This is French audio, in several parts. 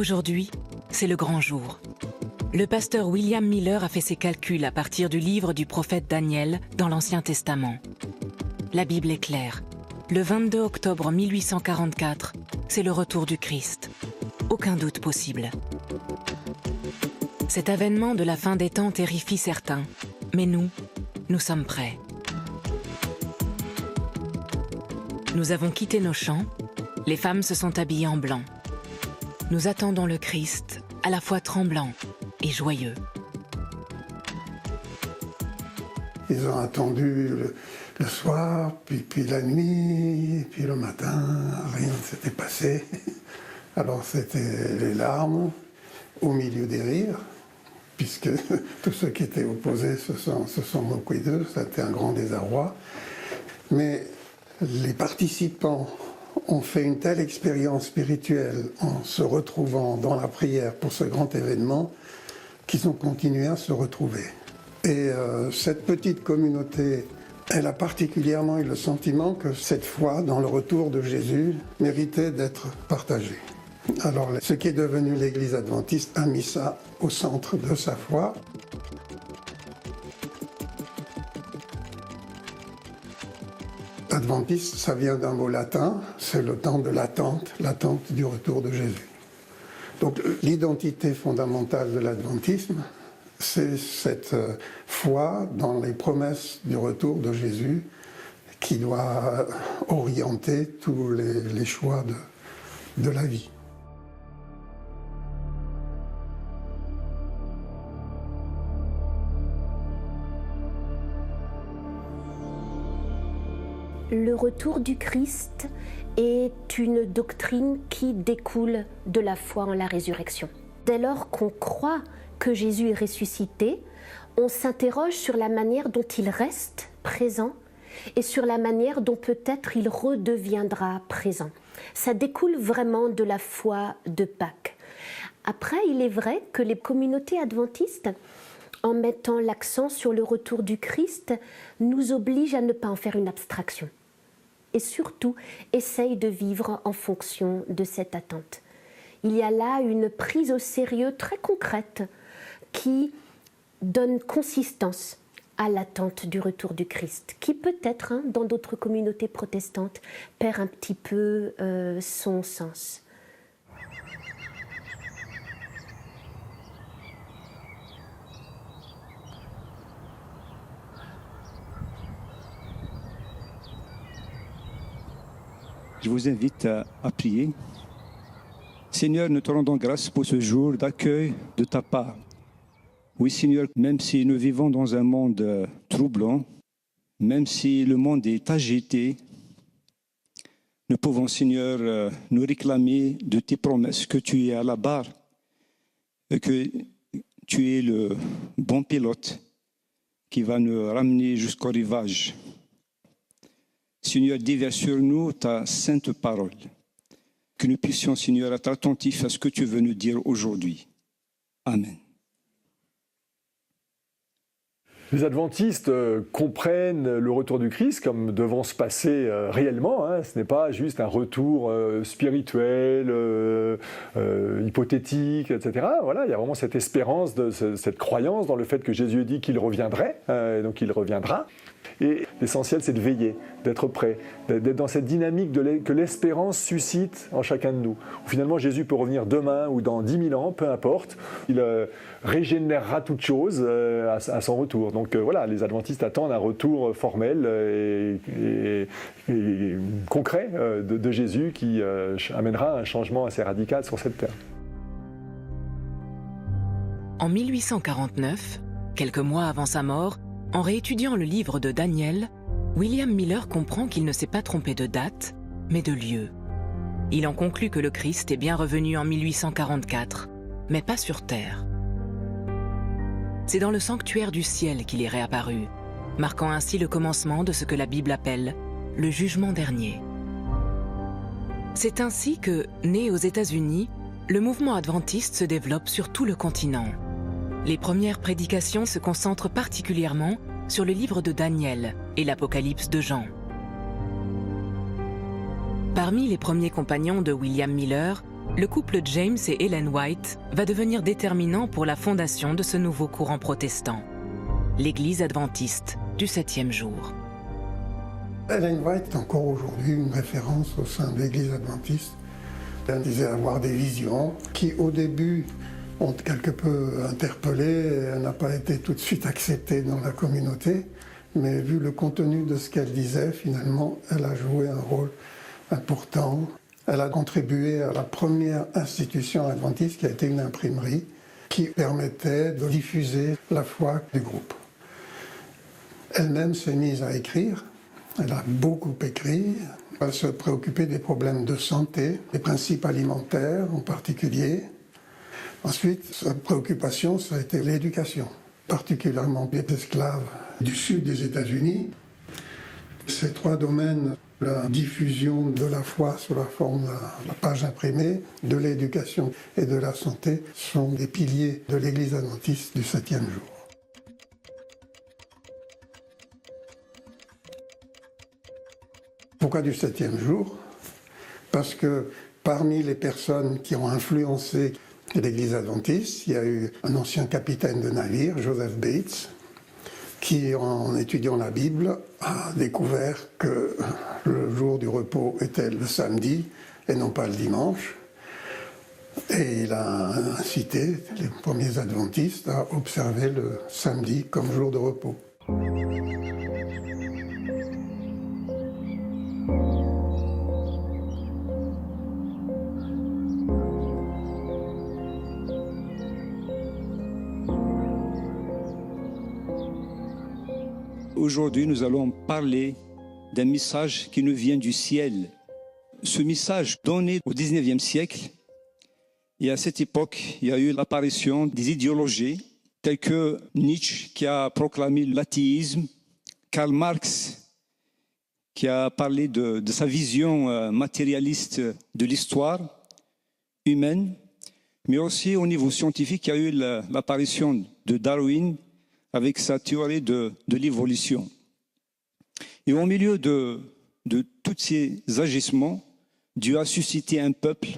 Aujourd'hui, c'est le grand jour. Le pasteur William Miller a fait ses calculs à partir du livre du prophète Daniel dans l'Ancien Testament. La Bible est claire. Le 22 octobre 1844, c'est le retour du Christ. Aucun doute possible. Cet avènement de la fin des temps terrifie certains, mais nous sommes prêts. Nous avons quitté nos champs, les femmes se sont habillées en blanc. Nous attendons le Christ, à la fois tremblant et joyeux. Ils ont attendu le soir, puis la nuit, puis le matin, rien ne s'était passé. Alors c'était les larmes au milieu des rires, puisque tous ceux qui étaient opposés se sont moqués d'eux, c'était un grand désarroi. Mais les participants ont fait une telle expérience spirituelle en se retrouvant dans la prière pour ce grand événement qu'ils ont continué à se retrouver. Et cette petite communauté, elle a particulièrement eu le sentiment que cette foi dans le retour de Jésus méritait d'être partagée. Alors ce qui est devenu l'Église adventiste a mis ça au centre de sa foi. Adventiste, ça vient d'un mot latin, c'est le temps de l'attente du retour de Jésus. Donc l'identité fondamentale de l'adventisme, c'est cette foi dans les promesses du retour de Jésus qui doit orienter tous les choix de la vie. Le retour du Christ est une doctrine qui découle de la foi en la résurrection. Dès lors qu'on croit que Jésus est ressuscité, on s'interroge sur la manière dont il reste présent et sur la manière dont peut-être il redeviendra présent. Ça découle vraiment de la foi de Pâques. Après, il est vrai que les communautés adventistes, en mettant l'accent sur le retour du Christ, nous obligent à ne pas en faire une abstraction. Et surtout, essayent de vivre en fonction de cette attente. Il y a là une prise au sérieux très concrète qui donne consistance à l'attente du retour du Christ, qui peut-être, dans d'autres communautés protestantes, perd un petit peu son sens. Je vous invite à prier. Seigneur, nous te rendons grâce pour ce jour d'accueil de ta part. Oui, Seigneur, même si nous vivons dans un monde troublant, même si le monde est agité, nous pouvons, Seigneur, nous réclamer de tes promesses que tu es à la barre, et que tu es le bon pilote qui va nous ramener jusqu'au rivage. Seigneur, déverse sur nous ta sainte parole. Que nous puissions, Seigneur, être attentifs à ce que tu veux nous dire aujourd'hui. Amen. Les adventistes comprennent le retour du Christ comme devant se passer réellement. Ce n'est pas juste un retour spirituel, hypothétique, etc. Voilà, il y a vraiment cette espérance, cette croyance dans le fait que Jésus dit qu'il reviendrait, donc il reviendra. Et l'essentiel, c'est de veiller, d'être prêt, d'être dans cette dynamique que l'espérance suscite en chacun de nous. Finalement, Jésus peut revenir demain ou dans 10 000 ans, peu importe. Il régénérera toute chose à son retour. Donc voilà, les adventistes attendent un retour formel et concret de Jésus qui amènera un changement assez radical sur cette terre. En 1849, quelques mois avant sa mort, en réétudiant le livre de Daniel, William Miller comprend qu'il ne s'est pas trompé de date, mais de lieu. Il en conclut que le Christ est bien revenu en 1844, mais pas sur terre. C'est dans le sanctuaire du ciel qu'il est réapparu, marquant ainsi le commencement de ce que la Bible appelle le jugement dernier. C'est ainsi que, né aux États-Unis, le mouvement adventiste se développe sur tout le continent. Les premières prédications se concentrent particulièrement sur le livre de Daniel et l'Apocalypse de Jean. Parmi les premiers compagnons de William Miller, le couple James et Ellen White va devenir déterminant pour la fondation de ce nouveau courant protestant, l'Église adventiste du 7e jour. Ellen White est encore aujourd'hui une référence au sein de l'Église adventiste. Elle disait avoir des visions qui, au début, ont quelque peu interpellé. Elle n'a pas été tout de suite acceptée dans la communauté, mais vu le contenu de ce qu'elle disait, finalement, elle a joué un rôle important. Elle a contribué à la première institution adventiste qui a été une imprimerie qui permettait de diffuser la foi du groupe. Elle-même s'est mise à écrire. Elle a beaucoup écrit. Elle se préoccupait des problèmes de santé, des principes alimentaires en particulier. Ensuite, sa préoccupation, ça a été l'éducation, particulièrement des esclaves du sud des États-Unis. Ces trois domaines, la diffusion de la foi sous la forme de la page imprimée, de l'éducation et de la santé, sont des piliers de l'Église adventiste du 7e jour. Pourquoi du 7e jour? Parce que parmi les personnes qui ont influencé l'Église adventiste, il y a eu un ancien capitaine de navire, Joseph Bates, qui, en étudiant la Bible, a découvert que le jour du repos était le samedi et non pas le dimanche. Et il a incité les premiers adventistes à observer le samedi comme jour de repos. Aujourd'hui, nous allons parler d'un message qui nous vient du ciel. Ce message donné au 19e siècle, et à cette époque, il y a eu l'apparition des idéologies telles que Nietzsche qui a proclamé l'athéisme, Karl Marx qui a parlé de sa vision matérialiste de l'histoire humaine, mais aussi au niveau scientifique, il y a eu l'apparition de Darwin avec sa théorie de l'évolution. Et au milieu de tous ces agissements, Dieu a suscité un peuple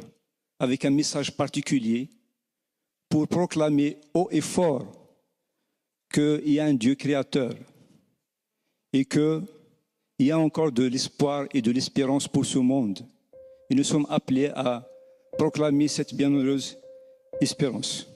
avec un message particulier pour proclamer haut et fort qu'il y a un Dieu créateur et qu'il y a encore de l'espoir et de l'espérance pour ce monde. Et nous sommes appelés à proclamer cette bienheureuse espérance.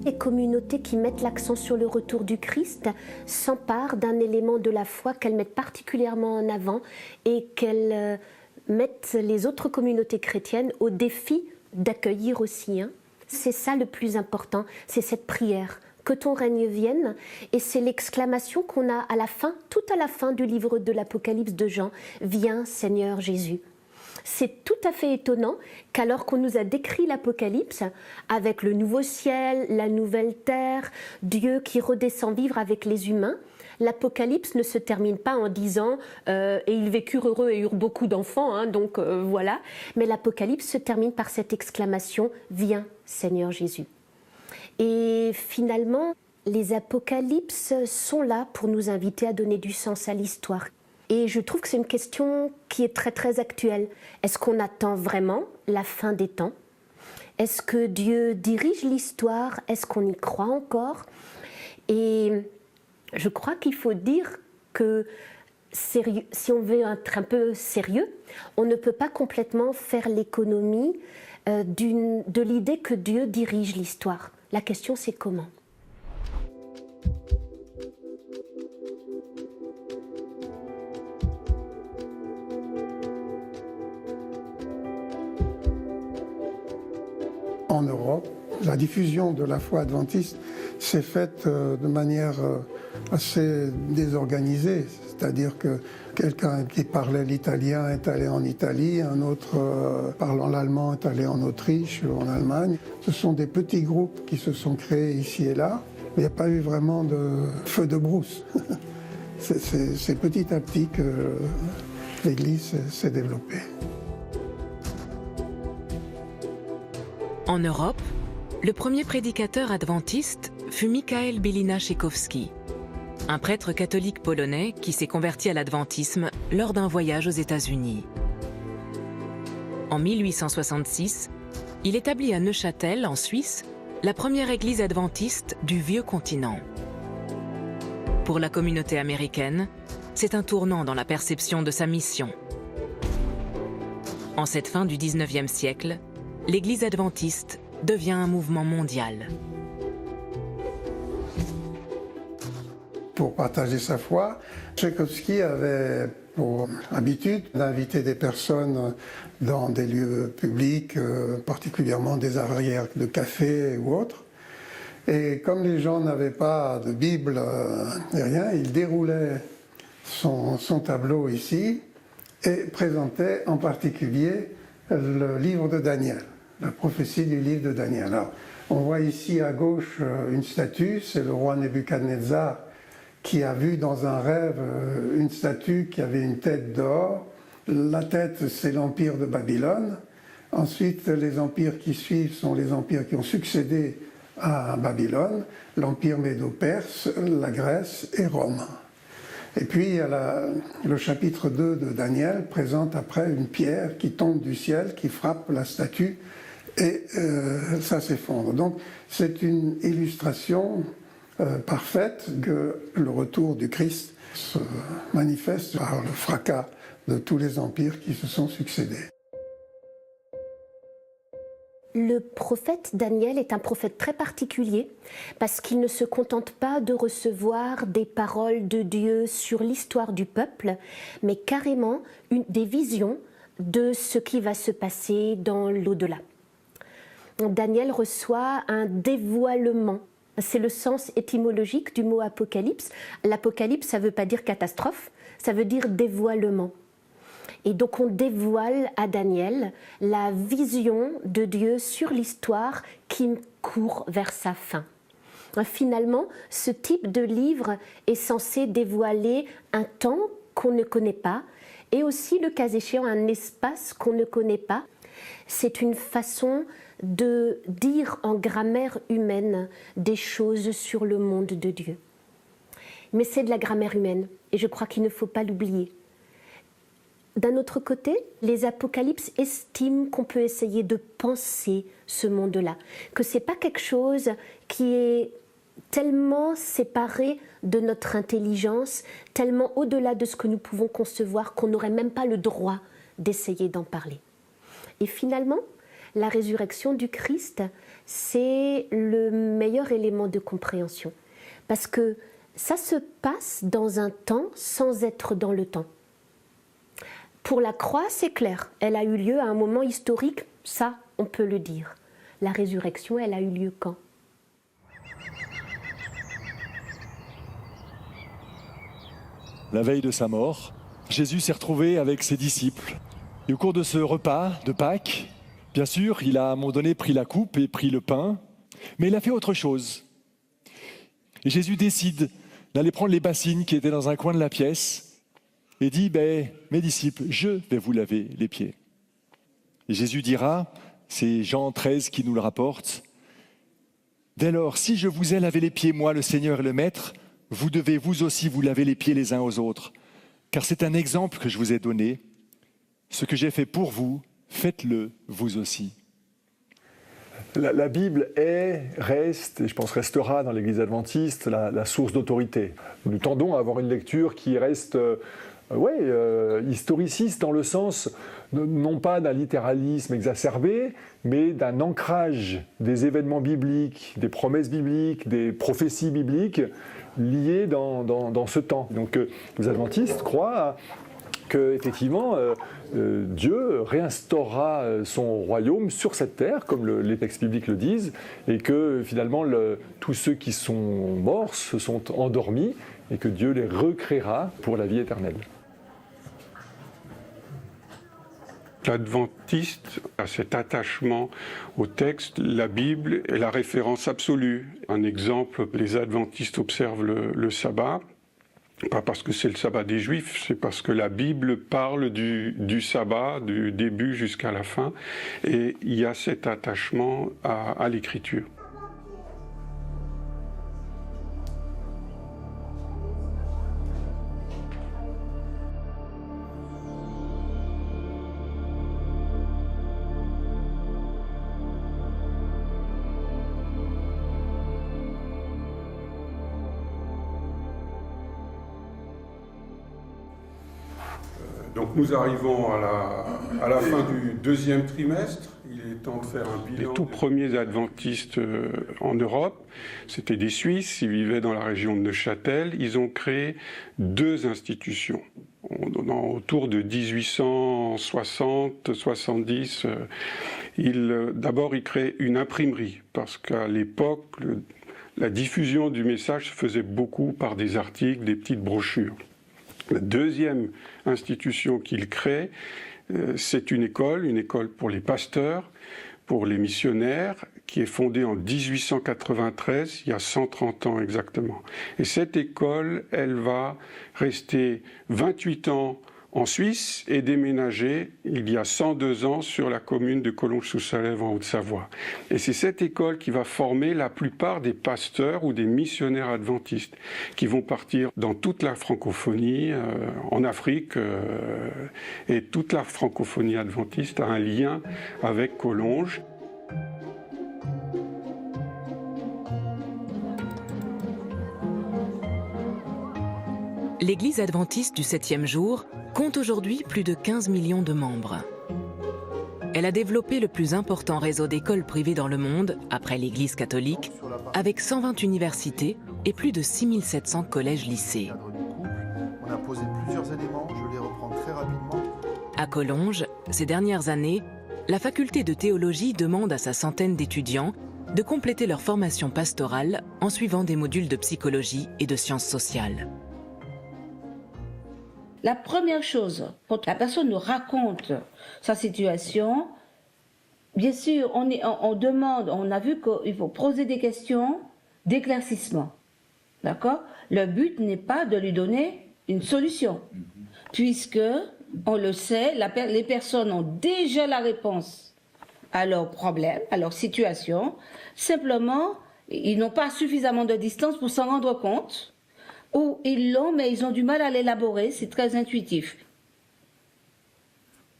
Les communautés qui mettent l'accent sur le retour du Christ s'emparent d'un élément de la foi qu'elles mettent particulièrement en avant et qu'elles mettent les autres communautés chrétiennes au défi d'accueillir aussi. C'est ça le plus important, c'est cette prière. Que ton règne vienne, et c'est l'exclamation qu'on a à la fin, tout à la fin du livre de l'Apocalypse de Jean, « Viens Seigneur Jésus ». C'est tout à fait étonnant qu'alors qu'on nous a décrit l'Apocalypse, avec le nouveau ciel, la nouvelle terre, Dieu qui redescend vivre avec les humains, l'Apocalypse ne se termine pas en disant « et ils vécurent heureux et eurent beaucoup d'enfants », donc voilà. Mais l'Apocalypse se termine par cette exclamation « Viens Seigneur Jésus ». Et finalement, les apocalypses sont là pour nous inviter à donner du sens à l'histoire. Et je trouve que c'est une question qui est très très actuelle. Est-ce qu'on attend vraiment la fin des temps? Est-ce que Dieu dirige l'histoire? Est-ce qu'on y croit encore? Et je crois qu'il faut dire que si on veut être un peu sérieux, on ne peut pas complètement faire l'économie de l'idée que Dieu dirige l'histoire. La question, c'est comment? En Europe, la diffusion de la foi adventiste s'est faite de manière assez désorganisée. C'est-à-dire que quelqu'un qui parlait l'italien est allé en Italie, un autre parlant l'allemand est allé en Autriche ou en Allemagne. Ce sont des petits groupes qui se sont créés ici et là. Il n'y a pas eu vraiment de feu de brousse. C'est petit à petit que l'Église s'est développée. En Europe, Le premier prédicateur adventiste fut Michael Bilina-Tchaïkovski, un prêtre catholique polonais qui s'est converti à l'adventisme lors d'un voyage aux États-Unis. En 1866, il établit à Neuchâtel, en Suisse, la première église adventiste du vieux continent. Pour la communauté américaine, c'est un tournant dans la perception de sa mission. En cette fin du XIXe siècle, l'église adventiste devient un mouvement mondial. Pour partager sa foi, Tchaïkovski avait pour habitude d'inviter des personnes dans des lieux publics, particulièrement des arrières de cafés ou autres. Et comme les gens n'avaient pas de Bible ni rien, il déroulait son tableau ici et présentait en particulier le livre de Daniel, la prophétie du livre de Daniel. Alors, on voit ici à gauche une statue, c'est le roi Nebuchadnezzar qui a vu dans un rêve une statue qui avait une tête d'or. La tête, c'est l'empire de Babylone. Ensuite, les empires qui suivent sont les empires qui ont succédé à Babylone, l'empire médo-perse, la Grèce et Rome. Et puis, le chapitre 2 de Daniel présente après une pierre qui tombe du ciel, qui frappe la statue, et ça s'effondre. Donc, c'est une illustration parfaite que le retour du Christ se manifeste par le fracas de tous les empires qui se sont succédés. Le prophète Daniel est un prophète très particulier parce qu'il ne se contente pas de recevoir des paroles de Dieu sur l'histoire du peuple, mais carrément des visions de ce qui va se passer dans l'au-delà. Daniel reçoit un dévoilement. C'est le sens étymologique du mot apocalypse. L'apocalypse, ça ne veut pas dire catastrophe, ça veut dire dévoilement. Et donc on dévoile à Daniel la vision de Dieu sur l'histoire qui court vers sa fin. Finalement, ce type de livre est censé dévoiler un temps qu'on ne connaît pas et aussi, le cas échéant, un espace qu'on ne connaît pas. C'est une façon de dire en grammaire humaine des choses sur le monde de Dieu. Mais c'est de la grammaire humaine et je crois qu'il ne faut pas l'oublier. D'un autre côté, les apocalypses estiment qu'on peut essayer de penser ce monde-là, que ce n'est pas quelque chose qui est tellement séparé de notre intelligence, tellement au-delà de ce que nous pouvons concevoir qu'on n'aurait même pas le droit d'essayer d'en parler. Et finalement, la résurrection du Christ, c'est le meilleur élément de compréhension. Parce que ça se passe dans un temps sans être dans le temps. Pour la croix, c'est clair, elle a eu lieu à un moment historique, ça, on peut le dire. La résurrection, elle a eu lieu quand ? La veille de sa mort, Jésus s'est retrouvé avec ses disciples. Et au cours de ce repas de Pâques, bien sûr, il a à un moment donné pris la coupe et pris le pain, mais il a fait autre chose. Et Jésus décide d'aller prendre les bassines qui étaient dans un coin de la pièce et dit, mes disciples, je vais vous laver les pieds. Et Jésus dira, c'est Jean 13 qui nous le rapporte, dès lors, si je vous ai lavé les pieds, moi le Seigneur et le Maître, vous devez vous aussi vous laver les pieds les uns aux autres, car c'est un exemple que je vous ai donné. Ce que j'ai fait pour vous, faites-le vous aussi. La Bible reste, et je pense restera dans l'Église adventiste, la source d'autorité. Nous tendons à avoir une lecture qui reste historiciste dans le sens, non pas d'un littéralisme exacerbé, mais d'un ancrage des événements bibliques, des promesses bibliques, des prophéties bibliques liées dans ce temps. Donc les adventistes croient que effectivement Dieu réinstaurera son royaume sur cette terre, comme les textes bibliques le disent, et que finalement tous ceux qui sont morts se sont endormis et que Dieu les recréera pour la vie éternelle. L'adventiste a cet attachement au texte. La Bible est la référence absolue. Un exemple, les adventistes observent le sabbat. Pas parce que c'est le sabbat des Juifs, c'est parce que la Bible parle du sabbat, du début jusqu'à la fin, et il y a cet attachement à l'écriture. Donc nous arrivons à la fin du deuxième trimestre. Il est temps de faire un bilan. Les tout premiers adventistes en Europe, c'était des Suisses, ils vivaient dans la région de Neuchâtel. Ils ont créé 2 institutions. Autour de 1860-70, d'abord ils créent une imprimerie, parce qu'à l'époque, la diffusion du message se faisait beaucoup par des articles, des petites brochures. La deuxième institution qu'il crée, c'est une école pour les pasteurs, pour les missionnaires, qui est fondée en 1893, il y a 130 ans exactement. Et cette école, elle va rester 28 ans en Suisse et déménager il y a 102 ans sur la commune de Collonges-sous-Salève en Haute-Savoie. Et c'est cette école qui va former la plupart des pasteurs ou des missionnaires adventistes qui vont partir dans toute la francophonie, en Afrique, et toute la francophonie adventiste a un lien avec Collonges. L'Église adventiste du 7e jour compte aujourd'hui plus de 15 millions de membres. Elle a développé le plus important réseau d'écoles privées dans le monde, après l'Église catholique, avec 120 universités et plus de 6700 collèges-lycées. On a posé plusieurs éléments, je les reprends très rapidement. À Collonges, ces dernières années, la faculté de théologie demande à sa centaine d'étudiants de compléter leur formation pastorale en suivant des modules de psychologie et de sciences sociales. La première chose, quand la personne nous raconte sa situation, bien sûr, on demande, on a vu qu'il faut poser des questions d'éclaircissement. D'accord ? Le but n'est pas de lui donner une solution, puisque, on le sait, les personnes ont déjà la réponse à leurs problèmes, à leur situation. Simplement, ils n'ont pas suffisamment de distance pour s'en rendre compte. Ou ils l'ont, mais ils ont du mal à l'élaborer, c'est très intuitif.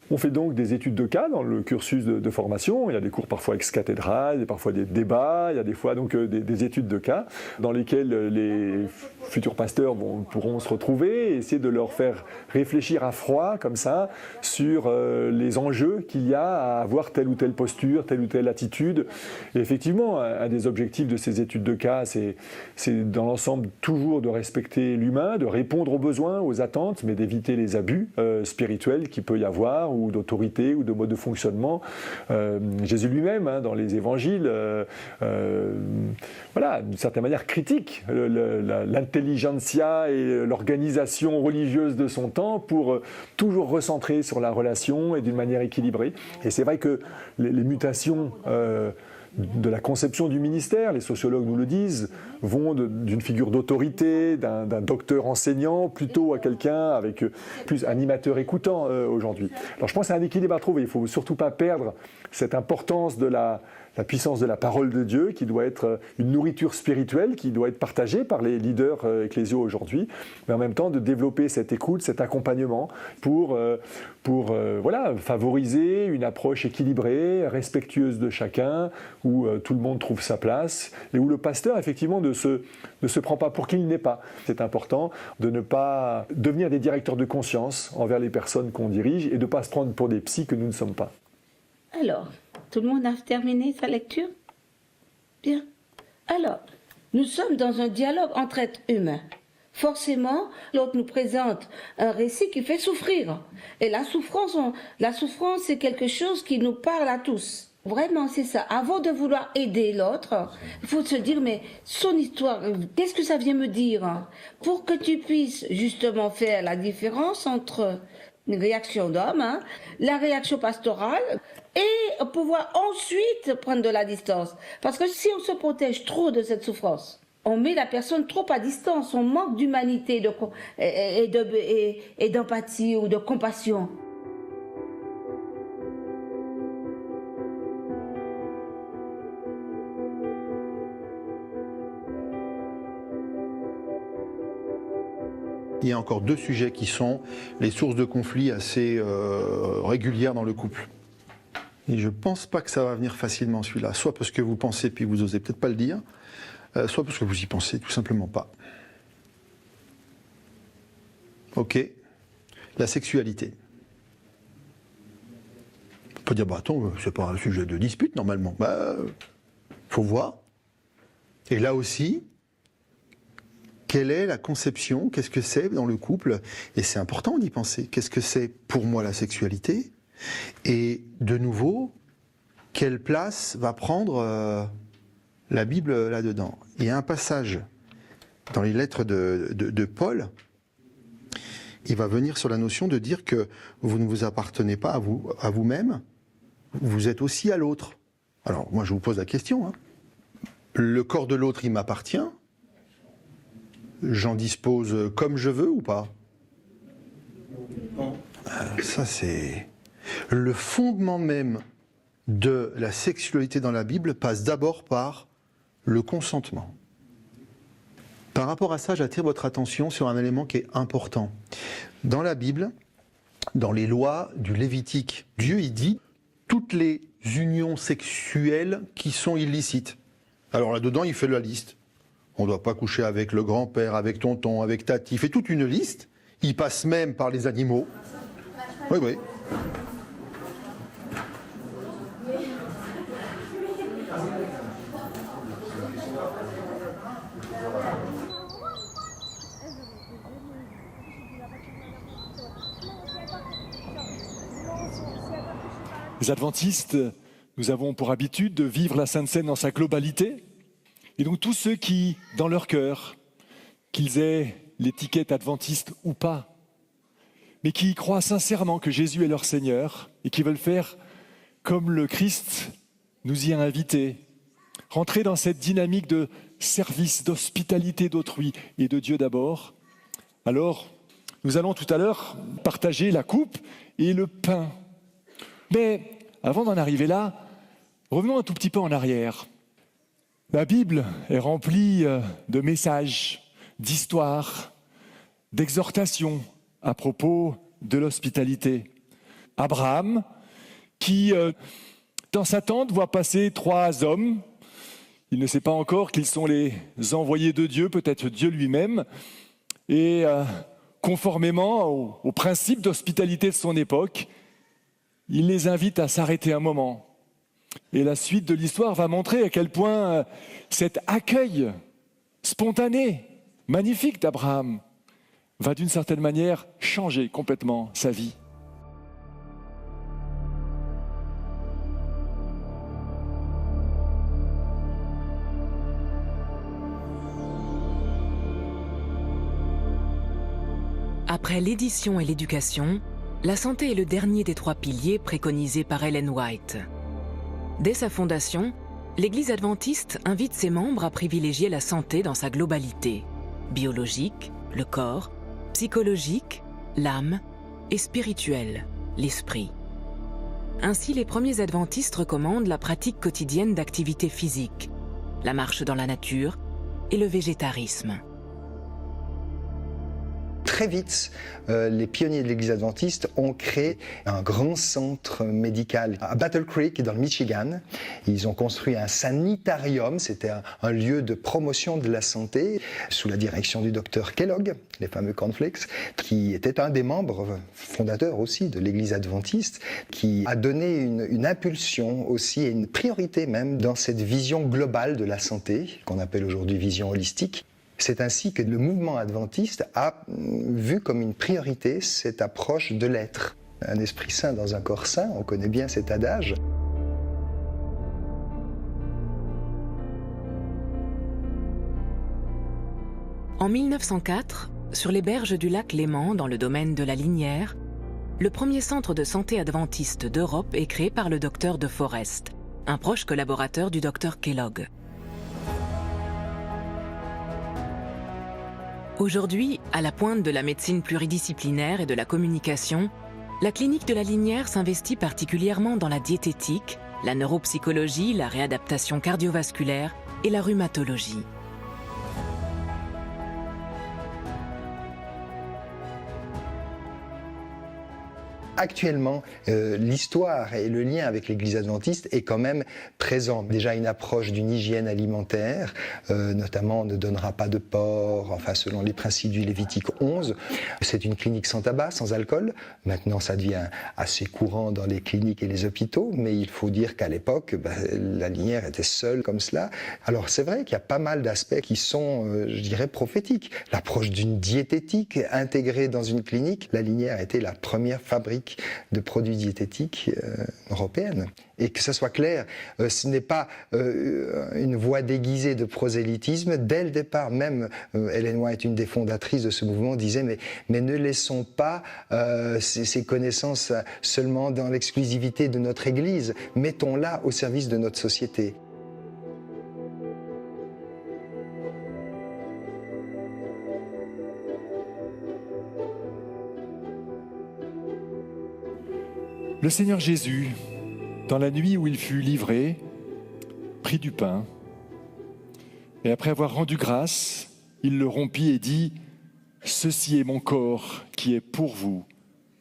On fait donc des études de cas dans le cursus de formation. Il y a des cours parfois ex-cathédrale, parfois des débats, il y a des fois donc des études de cas dans lesquelles les futurs pasteurs pourront se retrouver et essayer de leur faire réfléchir à froid, comme ça, sur les enjeux qu'il y a à avoir telle ou telle posture, telle ou telle attitude. Et effectivement, un des objectifs de ces études de cas, c'est dans l'ensemble toujours de respecter l'humain, de répondre aux besoins, aux attentes, mais d'éviter les abus spirituels qu'il peut y avoir, ou d'autorité, ou de mode de fonctionnement. Jésus lui-même, dans les évangiles, voilà, d'une certaine manière critique l'intelligentsia et l'organisation religieuse de son temps pour toujours recentrer sur la relation et d'une manière équilibrée. Et c'est vrai que les mutations de la conception du ministère, les sociologues nous le disent, vont d'une figure d'autorité, d'un docteur enseignant, plutôt à quelqu'un avec plus animateur écoutant aujourd'hui. Alors je pense que c'est un équilibre à trouver. Il ne faut surtout pas perdre cette importance de la puissance de la parole de Dieu, qui doit être une nourriture spirituelle, qui doit être partagée par les leaders ecclésiaux aujourd'hui, mais en même temps de développer cette écoute, cet accompagnement pour voilà, favoriser une approche équilibrée, respectueuse de chacun, où tout le monde trouve sa place, et où le pasteur, effectivement, ne se prend pas pour qui il n'est pas. C'est important de ne pas devenir des directeurs de conscience envers les personnes qu'on dirige, et de ne pas se prendre pour des psys que nous ne sommes pas. Alors, tout le monde a terminé sa lecture ? Bien. Alors, nous sommes dans un dialogue entre êtres humains. Forcément, l'autre nous présente un récit qui fait souffrir. Et la souffrance, c'est quelque chose qui nous parle à tous. Vraiment, c'est ça. Avant de vouloir aider l'autre, il faut se dire, mais son histoire, qu'est-ce que ça vient me dire ? Pour que tu puisses justement faire la différence entre une réaction d'homme, la réaction pastorale, et pouvoir ensuite prendre de la distance. Parce que si on se protège trop de cette souffrance, on met la personne trop à distance, on manque d'humanité et d'empathie ou de compassion. Il y a encore 2 sujets qui sont les sources de conflits assez régulières dans le couple. Et je ne pense pas que ça va venir facilement celui-là, soit parce que vous pensez puis vous osez peut-être pas le dire, soit parce que vous y pensez tout simplement pas. Ok, la sexualité. On peut dire, bah attends, c'est pas un sujet de dispute normalement. Bah, faut voir. Et là aussi, quelle est la conception? Qu'est-ce que c'est dans le couple? Et c'est important d'y penser. Qu'est-ce que c'est pour moi la sexualité? Et de nouveau, quelle place va prendre la Bible là-dedans? Il y a un passage dans les lettres de Paul. Il va venir sur la notion de dire que vous ne vous appartenez pas à vous-même, vous êtes aussi à l'autre. Alors moi je vous pose la question. Le corps de l'autre, il m'appartient. J'en dispose comme je veux ou pas? Ça, c'est... Le fondement même de la sexualité dans la Bible passe d'abord par le consentement. Par rapport à ça, j'attire votre attention sur un élément qui est important. Dans la Bible, dans les lois du Lévitique, Dieu, il dit toutes les unions sexuelles qui sont illicites. Alors là-dedans, il fait la liste. On ne doit pas coucher avec le grand-père, avec tonton, avec tati. Il fait toute une liste. Il passe même par les animaux. Oui, oui. Les adventistes, nous avons pour habitude de vivre la Sainte Seine dans sa globalité. Et donc tous ceux qui, dans leur cœur, qu'ils aient l'étiquette adventiste ou pas, mais qui croient sincèrement que Jésus est leur Seigneur et qui veulent faire comme le Christ nous y a invités, rentrer dans cette dynamique de service, d'hospitalité d'autrui et de Dieu d'abord, alors nous allons tout à l'heure partager la coupe et le pain. Mais avant d'en arriver là, revenons un tout petit peu en arrière. La Bible est remplie de messages, d'histoires, d'exhortations à propos de l'hospitalité. Abraham, qui dans sa tente voit passer 3 hommes. Il ne sait pas encore qu'ils sont les envoyés de Dieu, peut-être Dieu lui-même. Et conformément au principe d'hospitalité de son époque, il les invite à s'arrêter un moment. Et la suite de l'histoire va montrer à quel point cet accueil spontané, magnifique d'Abraham, va d'une certaine manière changer complètement sa vie. Après l'édition et l'éducation, la santé est le dernier des 3 piliers préconisés par Ellen White. Dès sa fondation, l'Église adventiste invite ses membres à privilégier la santé dans sa globalité, biologique, le corps, psychologique, l'âme, et spirituelle, l'esprit. Ainsi, les premiers adventistes recommandent la pratique quotidienne d'activités physiques, la marche dans la nature et le végétarisme. Très vite, les pionniers de l'Église adventiste ont créé un grand centre médical à Battle Creek, dans le Michigan. Ils ont construit un sanitarium, c'était un lieu de promotion de la santé, sous la direction du docteur Kellogg, les fameux cornflakes, qui était un des membres fondateurs aussi de l'Église adventiste, qui a donné une impulsion aussi, et une priorité même, dans cette vision globale de la santé, qu'on appelle aujourd'hui vision holistique. C'est ainsi que le mouvement adventiste a vu comme une priorité cette approche de l'être. Un esprit saint dans un corps saint, on connaît bien cet adage. En 1904, sur les berges du lac Léman, dans le domaine de la Linière, le premier centre de santé adventiste d'Europe est créé par le docteur de Forest, un proche collaborateur du docteur Kellogg. Aujourd'hui, à la pointe de la médecine pluridisciplinaire et de la communication, la clinique de la Linière s'investit particulièrement dans la diététique, la neuropsychologie, la réadaptation cardiovasculaire et la rhumatologie. Actuellement, l'histoire et le lien avec l'Église adventiste est quand même présent. Déjà une approche d'une hygiène alimentaire, notamment on ne donnera pas de porc, enfin selon les principes du Lévitique 11. C'est une clinique sans tabac, sans alcool. Maintenant, ça devient assez courant dans les cliniques et les hôpitaux, mais il faut dire qu'à l'époque, la Linière était seule comme cela. Alors c'est vrai qu'il y a pas mal d'aspects qui sont, je dirais, prophétiques. L'approche d'une diététique intégrée dans une clinique, la Linière était la première fabrique de produits diététiques européenne. Et que ça soit clair, ce n'est pas une voie déguisée de prosélytisme. Dès le départ, même Ellen White, une des fondatrices de ce mouvement, disait mais ne laissons pas ces connaissances seulement dans l'exclusivité de notre Église, mettons-la au service de notre société. Le Seigneur Jésus, dans la nuit où il fut livré, prit du pain, et après avoir rendu grâce, il le rompit et dit « Ceci est mon corps qui est pour vous,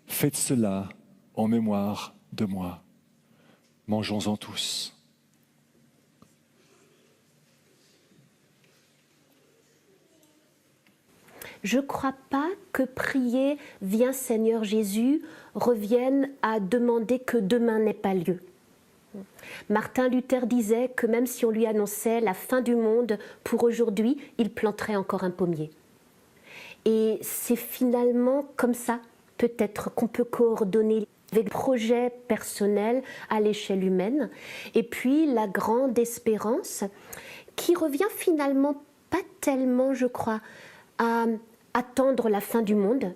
faites cela en mémoire de moi. Mangeons-en tous. » Je ne crois pas que prier « Viens Seigneur Jésus » revienne à demander que demain n'ait pas lieu. Martin Luther disait que même si on lui annonçait la fin du monde pour aujourd'hui, il planterait encore un pommier. Et c'est finalement comme ça, peut-être, qu'on peut coordonner avec projets personnels à l'échelle humaine. Et puis la grande espérance qui revient finalement pas tellement, je crois, à attendre la fin du monde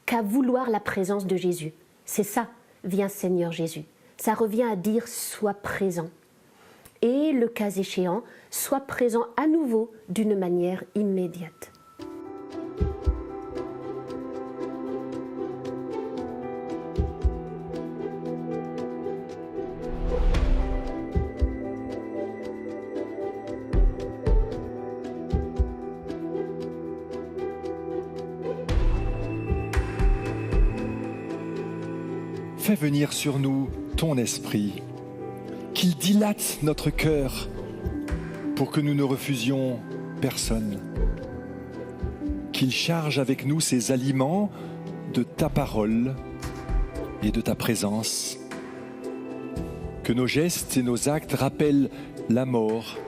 qu'à vouloir la présence de Jésus. C'est ça, viens Seigneur Jésus. Ça revient à dire sois présent. Et le cas échéant, sois présent à nouveau d'une manière immédiate. Fais venir sur nous ton esprit, qu'il dilate notre cœur pour que nous ne refusions personne, qu'il charge avec nous ses aliments de ta parole et de ta présence, que nos gestes et nos actes rappellent la mort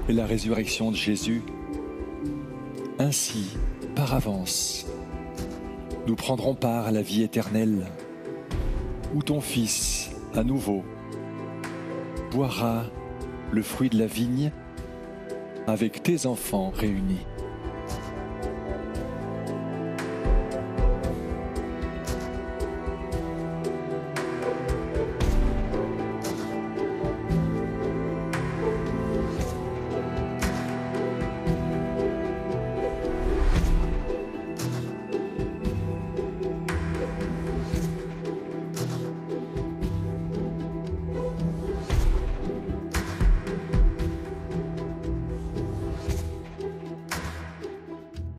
et la résurrection de Jésus. Ainsi, par avance, nous prendrons part à la vie éternelle, où ton Fils, à nouveau, boira le fruit de la vigne avec tes enfants réunis.